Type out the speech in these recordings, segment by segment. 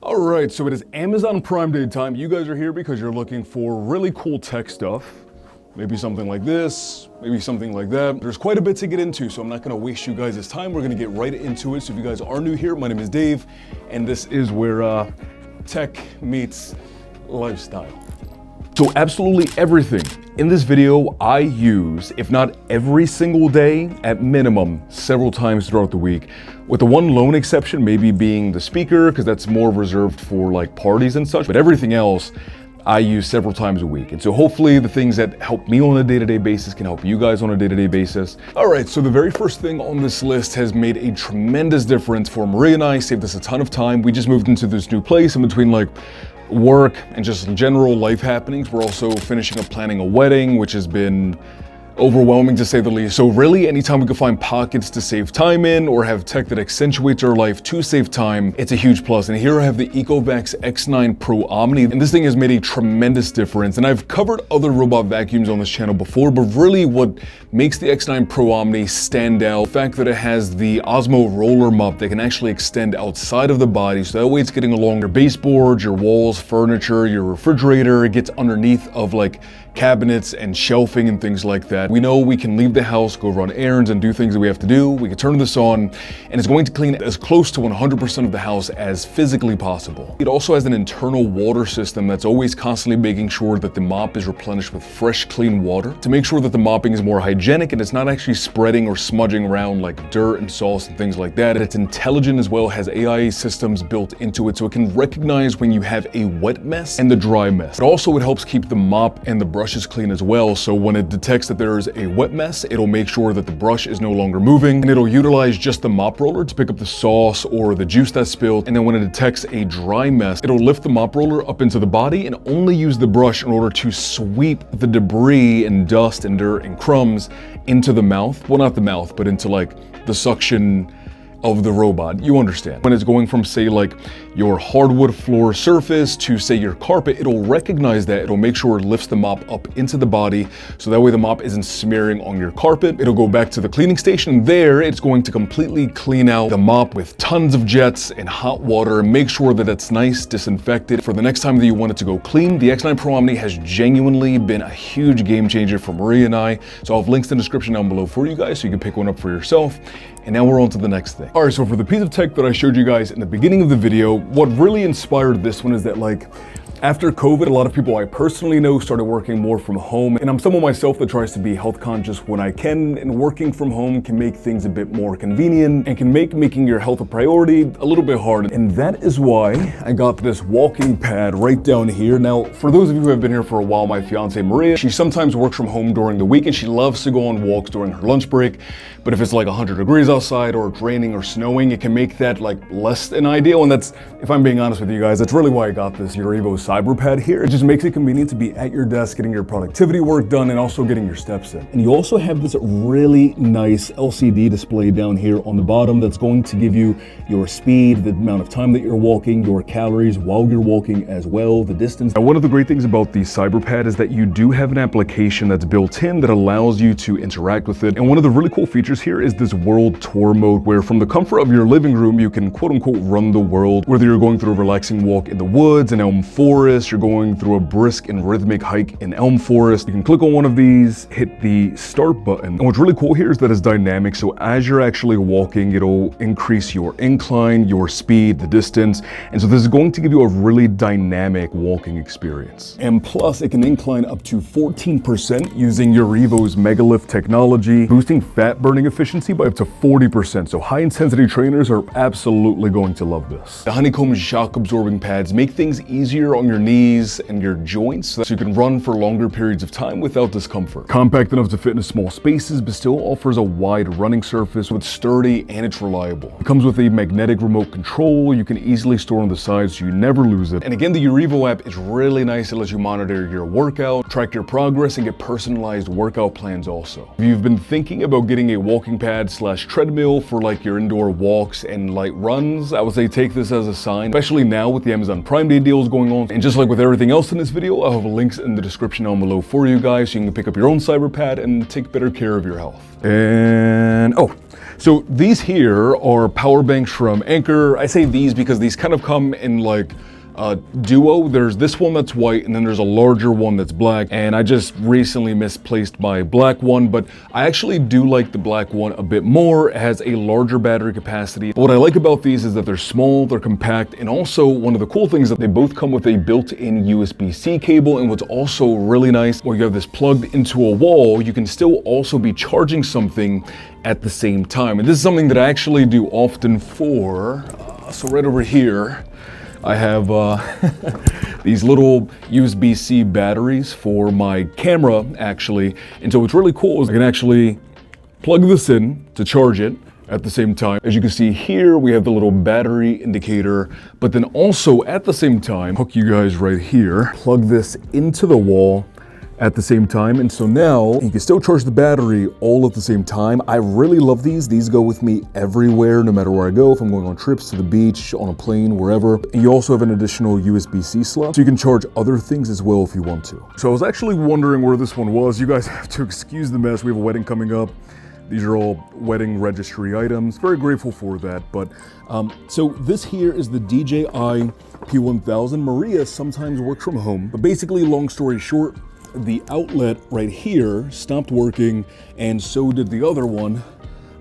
All right, so it is Amazon Prime Day time. You guys are here because you're looking for really cool tech stuff. Maybe something like this, maybe something like that. There's quite a bit to get into, so I'm not gonna waste you guys' time. We're gonna get right into it. So if you guys are new here, my name is Dave, and this is where tech meets lifestyle. So absolutely everything in this video I use, if not every single day, at minimum several times throughout the week, with the one lone exception maybe being the speaker, because that's more reserved for like parties and such, but everything else I use several times a week. And so hopefully the things that help me on a day-to-day basis can help you guys on a day-to-day basis. All right, so the very first thing on this list has made a tremendous difference for Maria and I, saved us a ton of time. We just moved into this new place in between like work and just general life happenings. We're also finishing up planning a wedding, which has been overwhelming to say the least. So really, anytime we can find pockets to save time in or have tech that accentuates our life to save time, it's a huge plus. And here I have the ECOVACS X9 Pro Omni, and this thing has made a tremendous difference. And I've covered other robot vacuums on this channel before, but really what makes the X9 Pro Omni stand out, the fact that it has the Osmo roller mop that can actually extend outside of the body, so that way it's getting along your baseboards, your walls, furniture, your refrigerator. It gets underneath of like cabinets and shelving and things like that. We know we can leave the house, go run errands and do things that we have to do. We can turn this on and it's going to clean as close to 100% of the house as physically possible. It also has an internal water system that's always constantly making sure that the mop is replenished with fresh, clean water to make sure that the mopping is more hygienic and it's not actually spreading or smudging around like dirt and sauce and things like that. And it's intelligent as well, has AI systems built into it so it can recognize when you have a wet mess and the dry mess. But also it helps keep the mop and the brushes clean as well. So when it detects that there's a wet mess, it'll make sure that the brush is no longer moving and it'll utilize just the mop roller to pick up the sauce or the juice that's spilled. And then when it detects a dry mess, it'll lift the mop roller up into the body and only use the brush in order to sweep the debris and dust and dirt and crumbs into the mouth. Well, not the mouth, but into like the suction of the robot. You understand. When it's going from say like your hardwood floor surface to say your carpet, it'll recognize that. It'll make sure it lifts the mop up into the body so that way the mop isn't smearing on your carpet. It'll go back to the cleaning station. There it's going to completely clean out the mop with tons of jets and hot water and make sure that it's nice, disinfected for the next time that you want it to go clean. The X9 Pro Omni has genuinely been a huge game changer for Maria and I. So I'll have links in the description down below for you guys so you can pick one up for yourself. And now we're on to the next thing. All right, so for the piece of tech that I showed you guys in the beginning of the video, what really inspired this one is that like, after COVID, a lot of people I personally know started working more from home. And I'm someone myself that tries to be health conscious when I can, and working from home can make things a bit more convenient and can make making your health a priority a little bit hard. And that is why I got this walking pad right down here. Now, for those of you who have been here for a while, my fiance Maria, she sometimes works from home during the week and she loves to go on walks during her lunch break. But if it's like 100 degrees outside or it's raining or snowing, it can make that like less than ideal. And that's, if I'm being honest with you guys, that's really why I got this UREVO Cyberpad here. It just makes it convenient to be at your desk, getting your productivity work done and also getting your steps in. And you also have this really nice LCD display down here on the bottom that's going to give you your speed, the amount of time that you're walking, your calories while you're walking as well, the distance. Now, one of the great things about the Cyberpad is that you do have an application that's built in that allows you to interact with it. And one of the really cool features here is this world tour mode, where from the comfort of your living room, you can quote unquote run the world, whether you're going through a relaxing walk in the woods, in Elm Forest, you're going through a brisk and rhythmic hike in Elm Forest. You can click on one of these, hit the start button. And what's really cool here is that it's dynamic. So as you're actually walking, it'll increase your incline, your speed, the distance. And so this is going to give you a really dynamic walking experience. And plus it can incline up to 14% using UREVO's Megalift technology, boosting fat burning efficiency by up to 40%. So high intensity trainers are absolutely going to love this. The honeycomb shock absorbing pads make things easier on your knees and your joints so you can run for longer periods of time without discomfort. Compact enough to fit into small spaces, but still offers a wide running surface with sturdy and it's reliable. It comes with a magnetic remote control you can easily store on the side so you never lose it. And again, the UREVO app is really nice. It lets you monitor your workout, track your progress, and get personalized workout plans also. If you've been thinking about getting a walking pad / treadmill for like your indoor walks and light runs, I would say take this as a sign, especially now with the Amazon Prime Day deals going on. And just like with everything else in this video, I'll have links in the description down below for you guys so you can pick up your own Cyberpad and take better care of your health. And So these here are power banks from Anker. I say these because these kind of come in like duo. There's this one that's white, and then there's a larger one that's black, and I just recently misplaced my black one, but I actually do like the black one a bit more. It has a larger battery capacity. What I like about these is that they're small, they're compact, and also one of the cool things is that they both come with a built-in USB-C cable. And what's also really nice, when you have this plugged into a wall, you can still also be charging something at the same time. And this is something that I actually do often for, so right over here, I have these little USB-C batteries for my camera, actually. And so what's really cool is I can actually plug this in to charge it at the same time. As you can see here, we have the little battery indicator, but then also at the same time, hook you guys right here, plug this into the wall at the same time. And so now you can still charge the battery all at the same time. I really love these. These go with me everywhere, no matter where I go. If I'm going on trips to the beach, on a plane, wherever. And you also have an additional USB-C slot, so you can charge other things as well if you want to. So I was actually wondering where this one was. You guys have to excuse the mess. We have a wedding coming up. These are all wedding registry items. Very grateful for that. But so this here is the DJI P1000. Maria sometimes works from home, but basically, long story short, the outlet right here stopped working, and so did the other one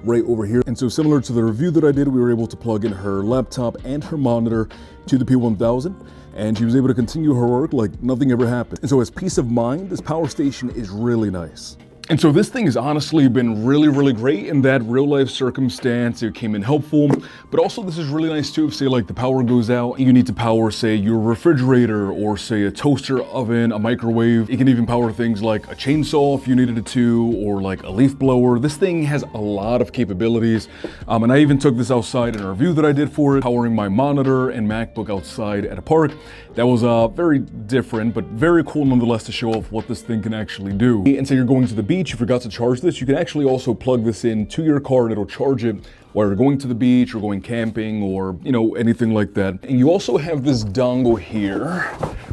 right over here. And so similar to the review that I did, we were able to plug in her laptop and her monitor to the P1000, and she was able to continue her work like nothing ever happened. And so as peace of mind, this power station is really nice. And so this thing has honestly been really, really great in that real life circumstance. It came in helpful, but also this is really nice too if say like the power goes out and you need to power say your refrigerator or say a toaster oven, a microwave. It can even power things like a chainsaw if you needed it to, or like a leaf blower. This thing has a lot of capabilities. And I even took this outside in a review that I did for it, powering my monitor and MacBook outside at a park. That was very different, but very cool nonetheless to show off what this thing can actually do. And so you're going to the beach, you forgot to charge this, you can actually also plug this in to your car and it'll charge it while you're going to the beach or going camping or, you know, anything like that. And you also have this dongle here,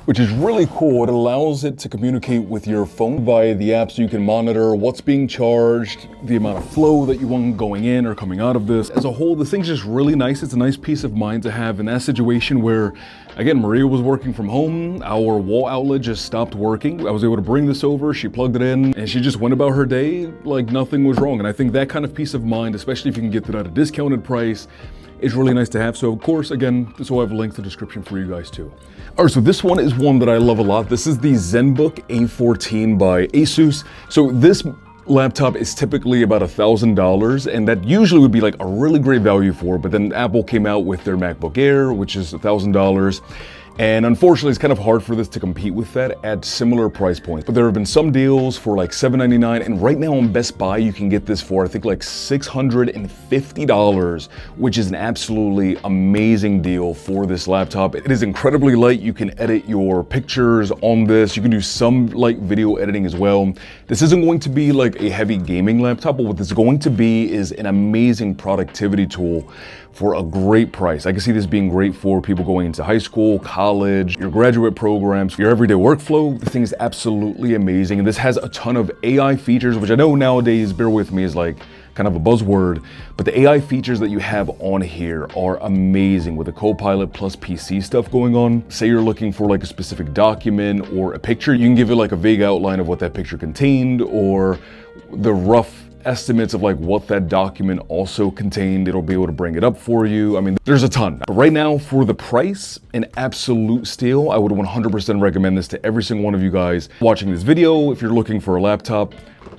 which is really cool. It allows it to communicate with your phone via the app, so you can monitor what's being charged, the amount of flow that you want going in or coming out of this. As a whole, this thing's just really nice. It's a nice peace of mind to have in that situation where, again, Maria was working from home, our wall outlet just stopped working. I was able to bring this over, she plugged it in, and she just went about her day like nothing was wrong. And I think that kind of peace of mind, especially if you can get that at a discounted price, is really nice to have. So of course, again, this will have a link to the description for you guys too. All right, so this one is one that I love a lot. This is the ZenBook A14 by Asus. So this laptop is typically about $1,000, and that usually would be like a really great value for, but then Apple came out with their MacBook Air, which is $1,000. And unfortunately, it's kind of hard for this to compete with that at similar price points. But there have been some deals for like $799, and right now on Best Buy, you can get this for, I think, like $650, which is an absolutely amazing deal for this laptop. It is incredibly light. You can edit your pictures on this. You can do some light video editing as well. This isn't going to be like a heavy gaming laptop, but what this is going to be is an amazing productivity tool for a great price. I can see this being great for people going into high school, college, your graduate programs, your everyday workflow. The thing is absolutely amazing. And this has a ton of AI features, which I know nowadays, bear with me, is like kind of a buzzword, but the AI features that you have on here are amazing with the Copilot plus PC stuff going on. Say you're looking for like a specific document or a picture, you can give it like a vague outline of what that picture contained or the rough estimates of like what that document also contained. It'll be able to bring it up for you. I mean, there's a ton. But right now, for the price, an absolute steal. I would 100% recommend this to every single one of you guys watching this video. If you're looking for a laptop,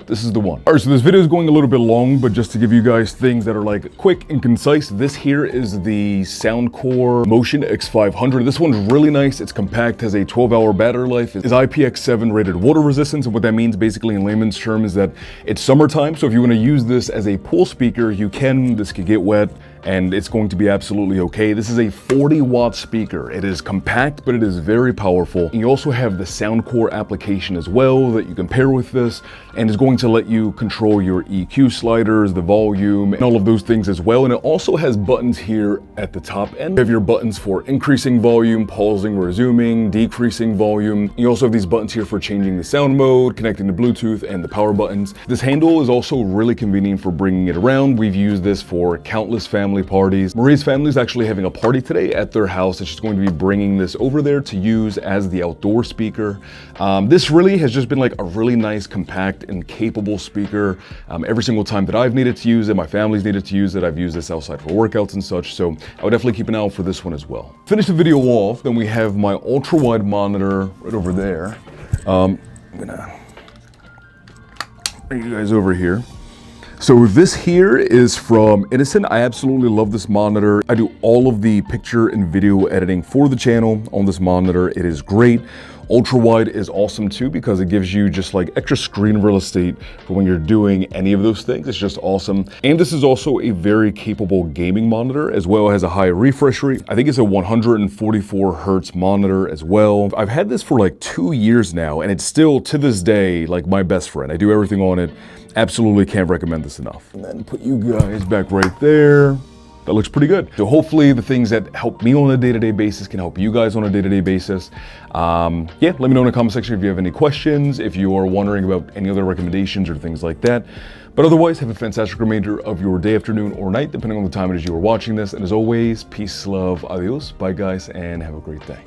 this is the one. All right, so this video is going a little bit long, but just to give you guys things that are like quick and concise, this here is the Soundcore Motion X500. This one's really nice. It's compact, has a 12-hour battery life, is IPX7 rated water resistance. And what that means basically in layman's terms is that it's summertime. So if you want to use this as a pool speaker, you can. This could get wet and it's going to be absolutely okay. This is a 40-watt speaker. It is compact, but it is very powerful. And you also have the Soundcore application as well that you can pair with this, and is going to let you control your EQ sliders, the volume, and all of those things as well. And it also has buttons here at the top end. You have your buttons for increasing volume, pausing, resuming, decreasing volume. You also have these buttons here for changing the sound mode, connecting to Bluetooth, and the power buttons. This handle is also really convenient for bringing it around. We've used this for countless family parties. Maria's family is actually having a party today at their house, and she's going to be bringing this over there to use as the outdoor speaker. This really has just been like a really nice, compact, and capable speaker. Every single time that I've needed to use it, my family's needed to use it, I've used this outside for workouts and such, so I would definitely keep an eye out for this one as well. Finish the video off, then we have my ultra-wide monitor right over there. I'm gonna bring you guys over here. So this here is from Innocent. I absolutely love this monitor. I do all of the picture and video editing for the channel on this monitor. It is great. Ultrawide is awesome too because it gives you just like extra screen real estate for when you're doing any of those things. It's just awesome. And this is also a very capable gaming monitor as well. It has a high refresh rate. I think it's a 144 hertz monitor as well. I've had this for like 2 years now, and it's still to this day like my best friend. I do everything on it. Absolutely can't recommend this enough. And then put you guys back right there. That looks pretty good. So hopefully the things that help me on a day-to-day basis can help you guys on a day-to-day basis. Yeah, let me know in the comment section if you have any questions, if you are wondering about any other recommendations or things like that. But otherwise, have a fantastic remainder of your day, afternoon, or night, depending on the time it is you are watching this. And as always, peace, love, adios, bye guys, and have a great day.